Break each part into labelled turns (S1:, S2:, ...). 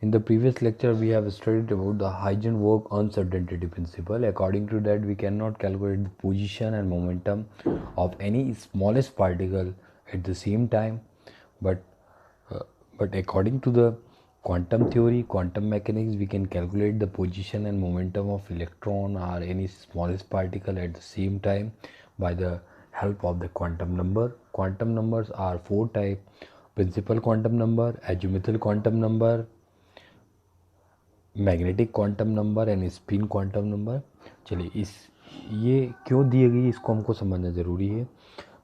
S1: In the previous lecture, we have studied about the Heisenberg uncertainty principle. According to that, we cannot calculate the position and momentum of any smallest particle at the same time. But according to the quantum theory, quantum mechanics, we can calculate the position and momentum of electron or any smallest particle at the same time by the help of the quantum number. Quantum numbers are four types: principal quantum number, azimuthal quantum number, magnetic quantum number and spin quantum number. चलिए ये क्यों दिए गई इसको हमको समझना ज़रूरी है।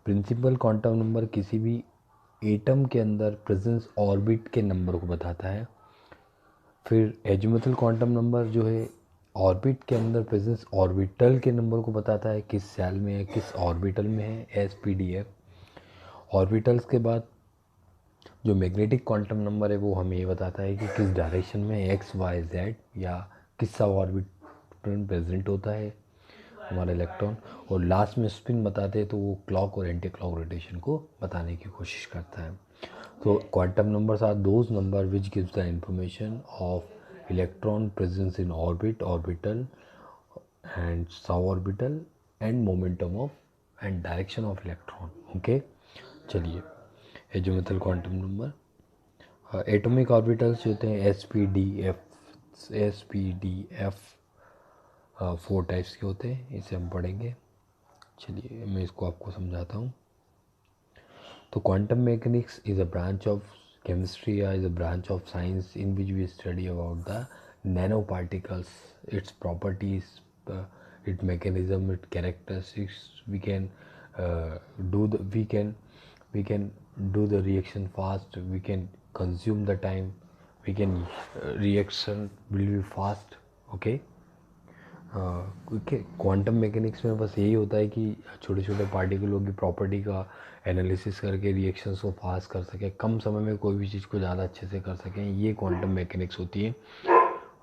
S1: प्रिंसिपल क्वांटम नंबर किसी भी एटम के अंदर प्रेजेंस ऑर्बिट के नंबर को बताता है। फिर एजिमुथल क्वांटम नंबर जो है ऑर्बिट के अंदर प्रेजेंस ऑर्बिटल के नंबर को बताता है, किस सेल में है, किस ऑर्बिटल में है, SPDF। ऑर्बिटल्स के बाद जो मैग्नेटिक क्वांटम नंबर है वो हमें ये बताता है कि किस डायरेक्शन में XYZ या किस सब ऑर्बिट में प्रेजेंट होता है हमारा इलेक्ट्रॉन। और लास्ट में स्पिन बताते हैं तो वो क्लॉक और एंटी क्लॉक रोटेशन को बताने की कोशिश करता है। तो quantum numbers are those number which gives the information of electron presence in orbit, orbital and sub orbital and momentum of and direction of electron. Okay, चलिए azimuthal quantum number. Atomic orbitals होते हैं SPDF 4 types के होते हैं, इसे हम पढ़ेंगे। चलिए मैं इसको आपको समझाता हूँ। तो quantum mechanics is a branch of chemistry या is a branch of science in which we study about the nano particles, its properties, its mechanism, its characteristics. We can do the reaction fast. We can consume the time. We can reaction will be fast. Okay. Quantum mechanics में बस यही होता है कि छोटे छोटे पार्टिकलों की property का एनालिसिस करके रिएक्शंस को फास्ट कर सके, कम समय में कोई भी चीज़ को ज़्यादा अच्छे से कर सकें, ये क्वांटम मैकेनिक्स होती है।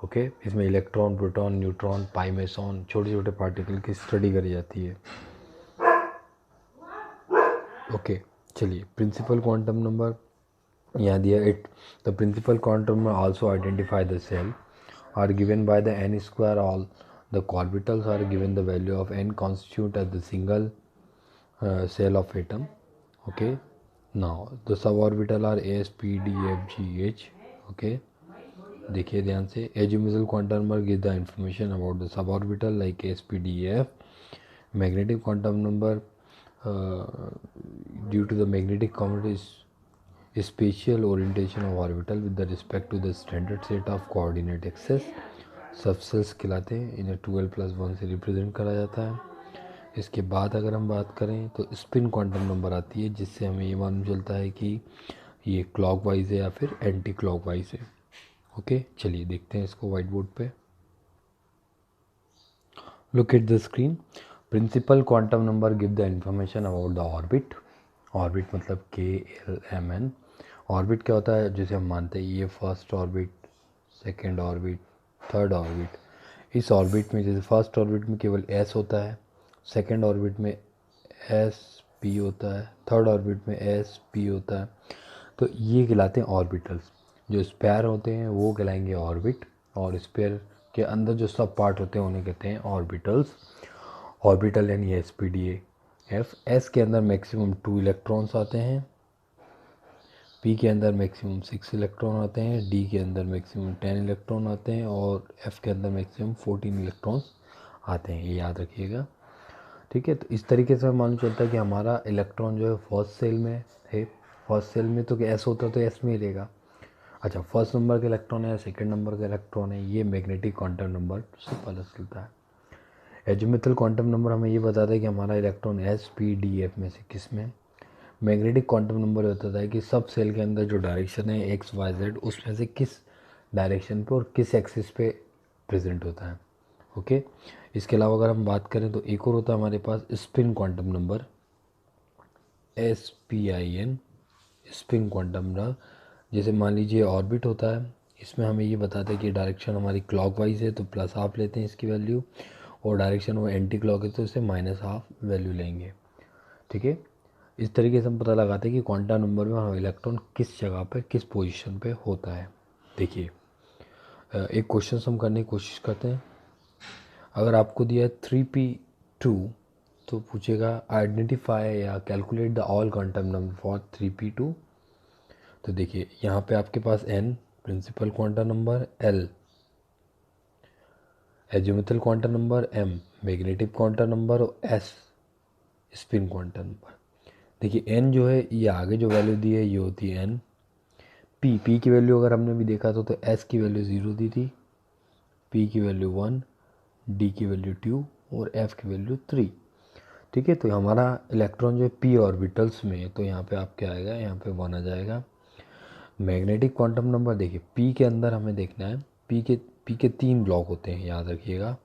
S1: ओके, इसमें इलेक्ट्रॉन, प्रोटॉन, न्यूट्रॉन, पाई मेसॉन, छोटे छोटे पार्टिकल की स्टडी करी जाती है। ओके, चलिए प्रिंसिपल क्वांटम नंबर यहाँ दिया। It the principal quantum number also identify the shell are given by the n square. All the orbitals are given the value of n constitute as the single cell of atom. Okay, now the suborbital are S, P, D, F, G, H. Okay, देखिए ध्यान से। Azimuthal quantum number give the information about the suborbital like SPDF. Magnetic quantum number due to the magnetic component spatial orientation of orbital with the respect to the standard set of coordinate axis. Subcells कहलाते हैं, इन्हें 12+1 से represent करा जाता है। इसके बाद अगर हम बात करें तो स्पिन क्वांटम नंबर आती है, जिससे हमें ये मालूम चलता है कि ये क्लॉकवाइज है या फिर एंटी क्लॉकवाइज है। ओके, चलिए देखते हैं इसको व्हाइट बोर्ड पे। Look at the screen. Principal quantum number give the information about the orbit. Orbit मतलब KLMN। ऑर्बिट क्या होता है, जैसे हम मानते हैं ये first orbit, second orbit, third orbit. इस ऑर्बिट में जैसे फर्स्ट ऑर्बिट में केवल S होता है, सेकेंड ऑर्बिट में SP होता है, थर्ड ऑर्बिट में SP होता है। तो ये कहलाते हैं ऑर्बिटल्स। जो स्पेयर होते हैं वो कहलाएंगे ऑर्बिट, और स्पेयर के अंदर जो सब पार्ट होते हैं उन्हें कहते हैं ऑर्बिटल्स। ऑर्बिटल यानी SPDF। S के अंदर मैक्सिमम 2 इलेक्ट्रॉन्स आते हैं, P के अंदर मैक्सिमम 6 इलेक्ट्रॉन आते हैं, D के अंदर मैक्सिमम 10 इलेक्ट्रॉन आते हैं, और F के अंदर मैक्सिमम 14 इलेक्ट्रॉन्स आते हैं। ये याद रखिएगा, ठीक है। तो इस तरीके से मालूम चलता है कि हमारा इलेक्ट्रॉन जो है फर्स्ट सेल में है। फर्स्ट सेल में तो S होता है तो S में ही रहेगा। अच्छा, फर्स्ट नंबर का इलेक्ट्रॉन है, सेकेंड नंबर का इलेक्ट्रॉन है, ये मैग्नेटिक क्वांटम नंबर से पता चलता है। एजिमुथल क्वांटम नंबर हमें ये बताता है कि हमारा इलेक्ट्रॉन SPDF में से किस में। मैग्नेटिक क्वांटम नंबर बताता है कि सब सेल के अंदर जो डायरेक्शन है XYZ उसमें से किस डायरेक्शन पे और किस एक्सिस पे प्रेजेंट होता है। ओके, इसके अलावा अगर हम बात करें तो एक और होता है हमारे पास spin quantum number, SPIN, spin quantum number. जैसे मान लीजिए ऑर्बिट होता है, इसमें हमें ये बताता है कि डायरेक्शन हमारी क्लॉकवाइज है तो +½ लेते हैं इसकी वैल्यू, और डायरेक्शन वो एंटी क्लॉक है तो इसे -½ वैल्यू लेंगे। ठीक है, इस तरीके से हम पता लगाते हैं कि क्वांटम नंबर में हमारा इलेक्ट्रॉन किस जगह पे, किस पोजीशन पे होता है। देखिए एक क्वेश्चन हम करने की कोशिश करते हैं। अगर आपको दिया है 3p2 तो पूछेगा आइडेंटिफाई या calculate the all quantum number for 3p2। तो देखिए यहाँ पे आपके पास n principal quantum number, l azimuthal quantum number, m magnetic quantum number और s स्पिन क्वांटम नंबर। देखिए n जो है ये आगे जो वैल्यू दी है ये होती है n। p की वैल्यू अगर हमने भी देखा तो s की वैल्यू 0 दी थी, p की वैल्यू 1, d की वैल्यू 2 और f की वैल्यू 3। ठीक है, तो हमारा इलेक्ट्रॉन जो है p ऑर्बिटल्स में, तो यहाँ पे आप क्या आएगा, यहाँ पे 1 आ जाएगा। मैग्नेटिक क्वांटम नंबर देखिए p के अंदर हमें देखना है, p के 3 ब्लॉक होते हैं, याद रखिएगा।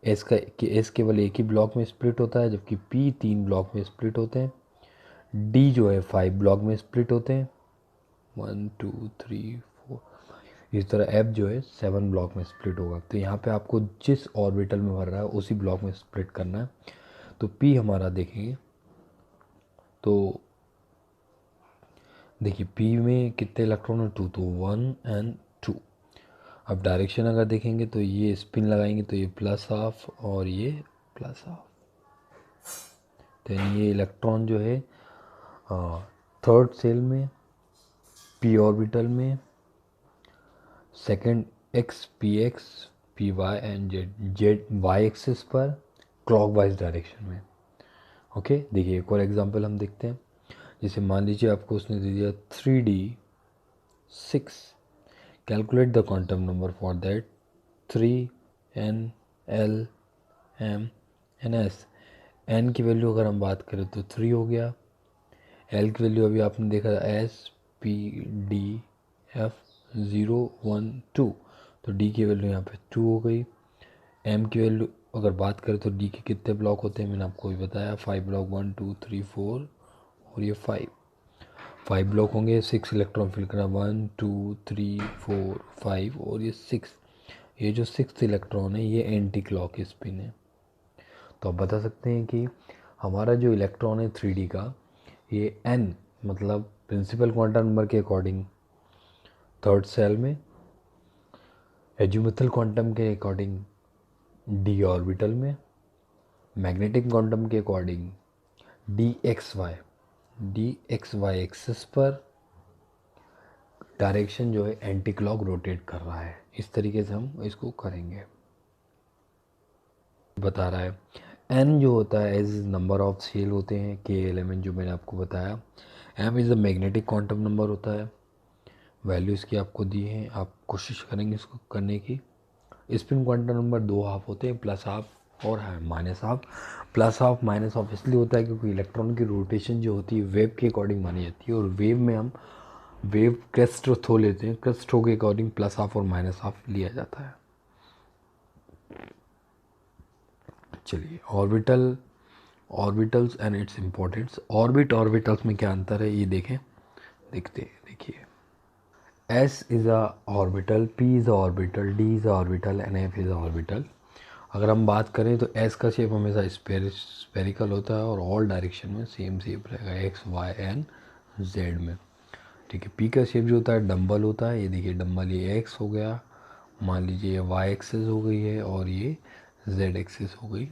S1: s केवल एक ही ब्लॉक में स्प्लिट होता है, जबकि p 3 ब्लॉक में स्प्लिट होते हैं। d जो है 5 ब्लॉक में स्प्लिट होते हैं, 1 2 3 4। इस तरह f जो है 7 ब्लॉक में स्प्लिट होगा। तो यहाँ पे आपको जिस ऑर्बिटल में भर रहा है उसी ब्लॉक में स्प्लिट करना है। तो p हमारा देखेंगे तो देखिए p में कितने इलेक्ट्रॉन है, 2, तो 1 एंड 2। अब डायरेक्शन अगर देखेंगे तो ये स्पिन लगाएंगे तो ये प्लस हाफ और ये प्लस हाफ। तो ये इलेक्ट्रॉन जो है थर्ड सेल में p ऑर्बिटल में, second x px py and z y axis पर क्लॉकवाइज डायरेक्शन में। ओके, देखिए एक और एग्जांपल हम देखते हैं। जैसे मान लीजिए आपको उसने दे दिया 3d6, calculate the quantum number for that 3 n l m n s। n की वैल्यू अगर हम बात करें तो 3 हो गया, l की वैल्यू अभी आपने देखा s p d f 0 1 2, तो d की वैल्यू यहाँ पे 2 हो गई। m की वैल्यू अगर बात करें तो d के कितने ब्लॉक होते हैं, मैंने आपको भी बताया 5 ब्लॉक, 1 2 3 4 और ये 5 ब्लॉक होंगे। 6 इलेक्ट्रॉन फिल करना, 1 2 3 4 5 और ये 6। ये जो 6th इलेक्ट्रॉन है ये एंटी क्लॉक स्पिन है। तो आप बता सकते हैं कि हमारा जो इलेक्ट्रॉन है 3d का, ये n मतलब प्रिंसिपल क्वांटम नंबर के अकॉर्डिंग थर्ड सेल में, एजिमुथल क्वांटम के अकॉर्डिंग d ऑर्बिटल में, मैग्नेटिक क्वांटम के according d x y axis पर डायरेक्शन जो है एंटी क्लॉक रोटेट कर रहा है। इस तरीके से हम इसको करेंगे। बता रहा है n जो होता है एज नंबर ऑफ सेल होते हैं, k एलिमेंट जो मैंने आपको बताया। m is the magnetic quantum number होता है। वैल्यू इसकी आपको दी है, आप कोशिश करेंगे इसको करने की। स्पिन क्वांटम नंबर 2 हाफ होते हैं, प्लस हाफ और minus half. Plus half minus half इसलिए होता है क्योंकि इलेक्ट्रॉन की रोटेशन जो होती है वेव के अकॉर्डिंग मानी जाती है, और वेव में हम वेव क्रेस्ट थ्रो लेते हैं, क्रेस्ट थ्रो के अकॉर्डिंग प्लस हाफ और माइनस हाफ लिया जाता है। चलिए orbitals and its importance. Orbitals में क्या अंतर है ये देखिए। देखिए S is a orbital, P is a orbital, D is a orbital and F is a orbital. अगर हम बात करें तो S का शेप हमेशा स्पेरिकल होता है और ऑल डायरेक्शन में सेम शेप रहेगा, X Y एंड Z में। ठीक है, P का शेप जो होता है डम्बल होता है। ये देखिए डम्बल, ये X हो गया, मान लीजिए ये Y एक्सिस हो गई है और ये Z एक्सिस हो गई।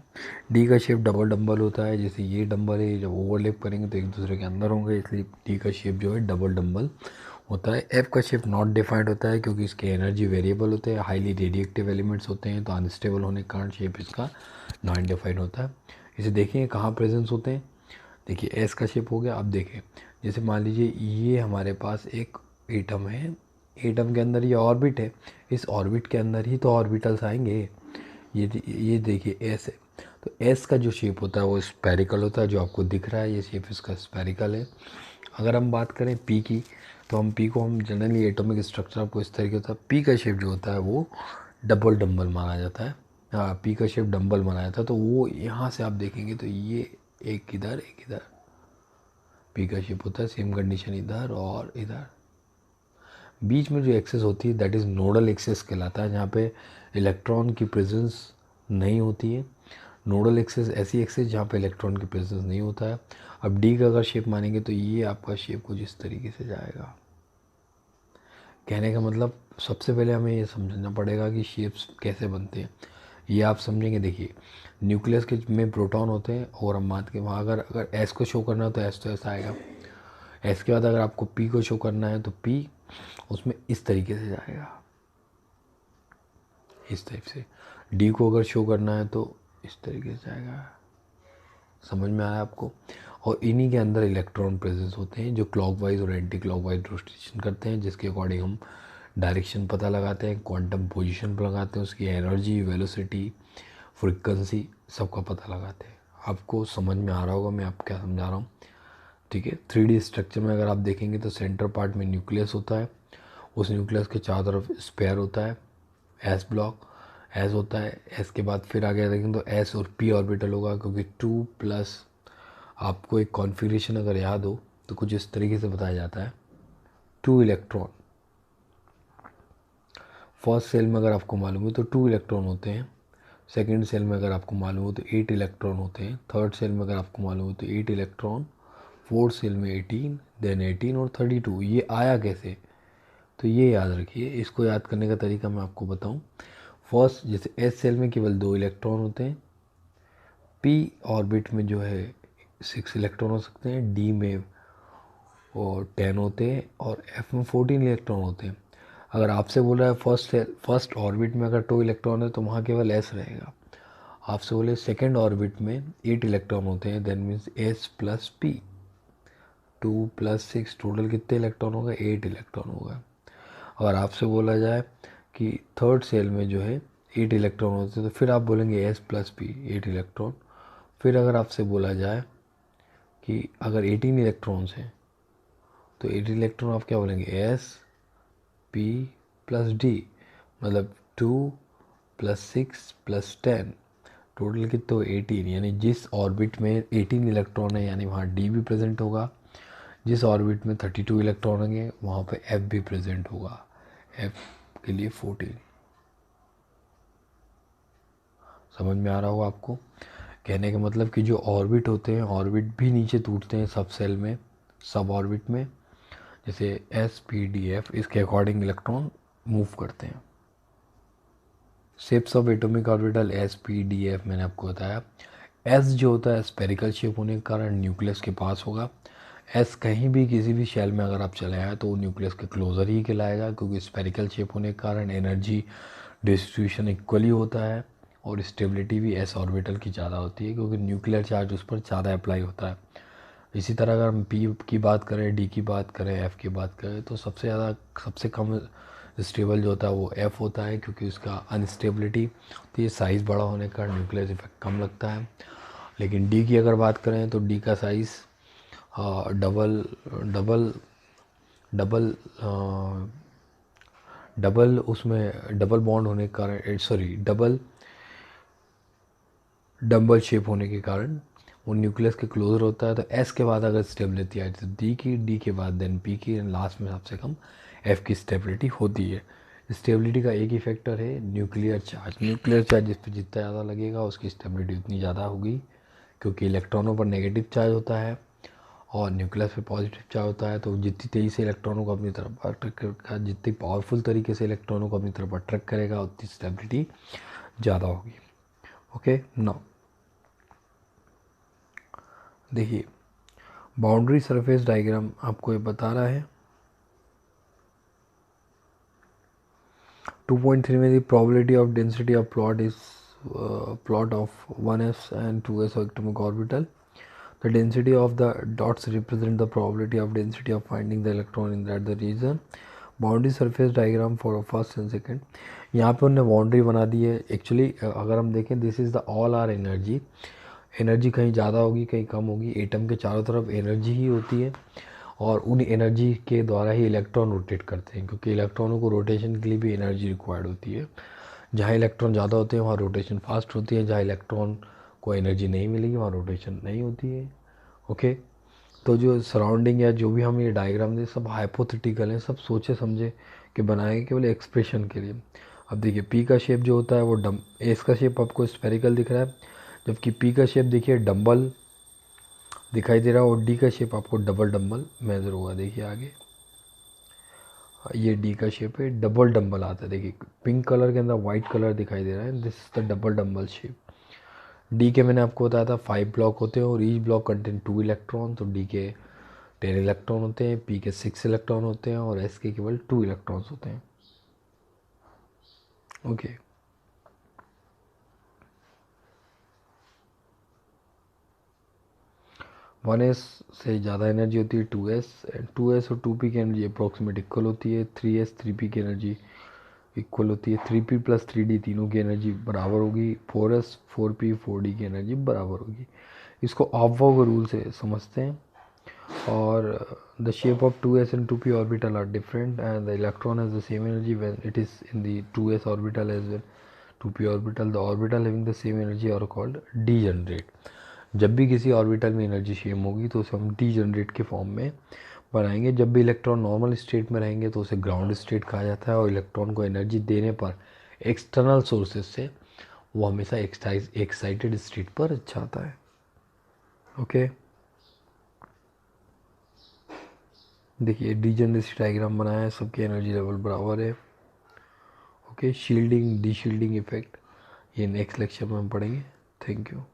S1: D का शेप डबल डम्बल होता है, जैसे ये डम्बल है, जब ओवरलैप करेंगे तो एक दूसरे के अंदर होंगे, इसलिए D का शेप जो है डबल डम्बल होता है। F का शेप नॉट डिफाइंड होता है क्योंकि इसके एनर्जी वेरिएबल होते हैं, हाईली रेडिएक्टिव एलिमेंट्स होते हैं, तो अनस्टेबल होने के कारण शेप इसका नॉन डिफाइंड होता है। इसे देखिए कहाँ प्रेजेंस होते हैं। देखिए S का शेप हो गया। अब देखिए जैसे मान लीजिए ये हमारे पास एक एटम है, एटम के अंदर ये ऑर्बिट है, इस ऑर्बिट के अंदर ही तो ऑर्बिटल्स आएंगे। ये देखिए S है, तो S का जो शेप होता है वो स्पेरिकल होता है, जो आपको दिख रहा है ये शेप इसका स्पेरिकल है। अगर हम बात करें P की, तो हम P को हम जनरली एटॉमिक स्ट्रक्चर आपको इस तरीके होता है। P का शेप जो होता है वो डबल डम्बल माना जाता है। हाँ, P का शेप डम्बल माना जाता है, तो वो यहाँ से आप देखेंगे तो ये एक इधर एक इधर P का शेप होता है, सेम कंडीशन इधर और इधर। बीच में जो एक्सेस होती है दैट इज़ नोडल एक्सेस कहलाता है, जहाँ पे इलेक्ट्रॉन की प्रेजेंस नहीं होती है। नोडल एक्सेस ऐसी एक्सेस जहाँ पे इलेक्ट्रॉन की प्रेजेंस नहीं होता है। अब डी का अगर शेप मानेंगे तो ये आपका शेप कुछ इस तरीके से जाएगा। कहने का मतलब सबसे पहले हमें ये समझना पड़ेगा कि शेप्स कैसे बनते हैं। ये आप समझेंगे, देखिए न्यूक्लियस के में प्रोटॉन होते हैं और हम मान के वहाँ अगर एस को शो करना है तो एस तो ऐसा आएगा। एस के बाद अगर आपको पी को शो करना है तो पी उसमें इस तरीके से जाएगा, इस टाइप से। डी को अगर शो करना है तो इस तरीके से जाएगा। समझ में आया आपको? और इन्हीं के अंदर इलेक्ट्रॉन प्रेजेंस होते हैं जो क्लॉकवाइज और एंटी क्लॉकवाइज रोटेशन करते हैं, जिसके अकॉर्डिंग हम डायरेक्शन पता लगाते हैं, क्वांटम पोजीशन पर लगाते हैं, उसकी एनर्जी, वेलोसिटी, फ्रीक्वेंसी सबका पता लगाते हैं। आपको समझ में आ रहा होगा मैं आप क्या समझा रहा हूँ, ठीक है। 3D स्ट्रक्चर में अगर आप देखेंगे तो सेंटर पार्ट में न्यूक्लियस होता है, उस न्यूक्लियस के चारों तरफ स्पेयर होता है, एस ब्लॉक एस होता है। एस के बाद फिर आगे देखेंगे तो एस और पी ऑर्बिटल होगा, क्योंकि 2+ आपको एक कॉन्फ़िगरेशन अगर याद हो तो कुछ इस तरीके से बताया जाता है। 2 इलेक्ट्रॉन फर्स्ट सेल में अगर आपको मालूम हो तो 2 इलेक्ट्रॉन होते हैं, सेकंड सेल में अगर आपको मालूम हो तो 8 इलेक्ट्रॉन होते हैं, थर्ड सेल में अगर आपको मालूम हो तो 8 इलेक्ट्रॉन, फोर्थ सेल में 18, देन 18 और 32। ये आया कैसे, तो ये याद रखिए। इसको याद करने का तरीका मैं आपको बताऊं। फर्स्ट जैसे एस सेल में केवल 2 इलेक्ट्रॉन होते हैं, पी ऑर्बिट में जो है 6 इलेक्ट्रॉन हो सकते हैं, डी में और 10 होते हैं और एफ में 14 इलेक्ट्रॉन होते हैं। अगर आपसे बोल रहा है फर्स्ट ऑर्बिट में अगर 2 इलेक्ट्रॉन है तो वहाँ केवल एस रहेगा। आपसे बोले सेकेंड ऑर्बिट में 8 इलेक्ट्रॉन होते हैं, then means s plus p, 2 + 6 total कितने इलेक्ट्रॉन होगा, 8 इलेक्ट्रॉन होगा। अगर आपसे बोला जाए कि थर्ड सेल में जो है 8 इलेक्ट्रॉन होते हैं तो फिर आप बोलेंगे एस प्लस पी, 8 इलेक्ट्रॉन। फिर अगर आपसे बोला जाए कि अगर 18 इलेक्ट्रॉन्स हैं तो 8 इलेक्ट्रॉन आप क्या बोलेंगे, एस पी प्लस डी, मतलब 2 + 6 + 10 टोटल कितने हो, 18। यानी जिस ऑर्बिट में 18 इलेक्ट्रॉन है यानी वहाँ डी भी प्रेजेंट होगा, जिस ऑर्बिट में 32 इलेक्ट्रॉन होंगे वहाँ पे एफ भी प्रेजेंट होगा, एफ के लिए 14। समझ में आ रहा होगा आपको? कहने का मतलब कि जो ऑर्बिट होते हैं, ऑर्बिट भी नीचे टूटते हैं सब सेल में, सब ऑर्बिट में, जैसे एस पी डी एफ, इसके अकॉर्डिंग इलेक्ट्रॉन मूव करते हैं। Shapes of atomic orbital S P D F मैंने आपको बताया। एस जो होता है स्पेरिकल शेप होने के कारण न्यूक्लियस के पास होगा। एस कहीं भी किसी भी शेल में अगर आप चले आए तो वो न्यूक्लियस के क्लोजर ही कहलाएगा, क्योंकि स्पेरिकल शेप होने के कारण एनर्जी डिस्ट्रीब्यूशन इक्वली होता है और स्टेबिलिटी भी एस ऑर्बिटल की ज़्यादा होती है, क्योंकि न्यूक्लियर चार्ज उस पर ज़्यादा अप्लाई होता है। इसी तरह अगर हम पी की बात करें, डी की बात करें, एफ़ की बात करें तो सबसे कम स्टेबल जो होता है वो एफ़ होता है, क्योंकि उसका अनस्टेबिलिटी तो ये साइज़ बड़ा होने का न्यूक्लियर इफेक्ट कम लगता है। लेकिन डी की अगर बात करें तो डी का size double double double double उसमें डबल बॉन्ड होने के कारण, सॉरी डबल डम्बल शेप होने के कारण वो न्यूक्लियस के क्लोजर होता है। तो एस के बाद अगर स्टेबिलिटी आई तो डी की, डी के बाद देन पी की, लास्ट में सबसे कम एफ की स्टेबिलिटी होती है। स्टेबिलिटी का एक ही फैक्टर है न्यूक्लियर चार्ज। न्यूक्लियर चार्ज जिस पर जितना ज़्यादा लगेगा उसकी स्टेबिलिटी उतनी ज़्यादा होगी, क्योंकि इलेक्ट्रॉनों पर नेगेटिव चार्ज होता है और न्यूक्लियस पे पॉजिटिव चार्ज होता है। तो जितनी तेज़ी से इलेक्ट्रॉनों को अपनी तरफ अट्रैक्ट करेगा, जितनी पावरफुल तरीके से इलेक्ट्रॉनों को अपनी तरफ अट्रैक्ट करेगा, उतनी स्टेबिलिटी ज़्यादा होगी। ओके, नाउ देखिए बाउंड्री सरफेस डायग्राम आपको ये बता रहा है 2.3 में the probability of density of plot is plot of 1s and 2s atomic orbital. The density of the dots represent the probability of density of finding the electron in that the region. Boundary surface diagram for first and second, यहाँ पे उन्होंने boundary बना दी है। Actually अगर हम देखें this is the all are energy, energy कहीं ज़्यादा होगी कहीं कम होगी, एटम के चारों तरफ एनर्जी ही होती है और उन एनर्जी के द्वारा ही इलेक्ट्रॉन रोटेट करते हैं, क्योंकि इलेक्ट्रॉनों को रोटेशन के लिए भी एनर्जी रिक्वायर्ड होती है। जहाँ इलेक्ट्रॉन ज़्यादा होते हैं वहाँ रोटेशन फास्ट होती है, जहाँ इलेक्ट्रॉन को एनर्जी नहीं मिलेगी वहाँ रोटेशन नहीं होती है। ओके, तो जो सराउंडिंग या जो भी हम ये डायग्राम दे सब हाइपोथेटिकल हैं, सब सोचे समझे कि बनाए केवल एक्सप्रेशन के लिए। अब देखिए पी का शेप जो होता है वो एस का शेप आपको स्फेरिकल दिख रहा है, जबकि पी का शेप देखिए डम्बल दिखाई दे रहा है और डी का शेप आपको डबल डम्बल मेजर होगा। देखिए आगे ये डी का शेप है, डबल डंबल आता है। देखिए पिंक कलर के अंदर वाइट कलर दिखाई दे रहा है, this is the double dumbbell shape. D के मैंने आपको बताया था 5 ब्लॉक होते हैं और ईच ब्लॉक कंटेन 2 इलेक्ट्रॉन, तो डी के 10 इलेक्ट्रॉन होते हैं, पी के 6 इलेक्ट्रॉन होते हैं और एस के केवल 2 इलेक्ट्रॉन्स होते हैं। ओके वन एस से ज़्यादा एनर्जी होती है 2s, 2s और 2p की एनर्जी अप्रॉक्सीमेट इक्वल होती है। 3s 3p की एनर्जी इक्वल होती है। 3p प्लस 3d तीनों की एनर्जी बराबर होगी। 4s 4p 4d की एनर्जी बराबर होगी। इसको ऑफ-वॉग रूल से समझते हैं। और the shape of 2s and 2p orbital are different and the electron has the same energy when it is in the 2s orbital as well 2p orbital. The orbital having the same energy are called degenerate. जब भी किसी orbital में energy same होगी तो उसे हम degenerate के form में बनाएंगे। जब भी इलेक्ट्रॉन नॉर्मल स्टेट में रहेंगे तो उसे ग्राउंड स्टेट कहा जाता है और इलेक्ट्रॉन को एनर्जी देने पर एक्सटर्नल सोर्सेज से वो हमेशा एक्साइटेड स्टेट पर जाता है। ओके देखिए डीजनरेसी डायग्राम बनाया है, सबकी एनर्जी लेवल बराबर है। Okay shielding D shielding effect ये नेक्स्ट लेक्चर में हम पढ़ेंगे। Thank you.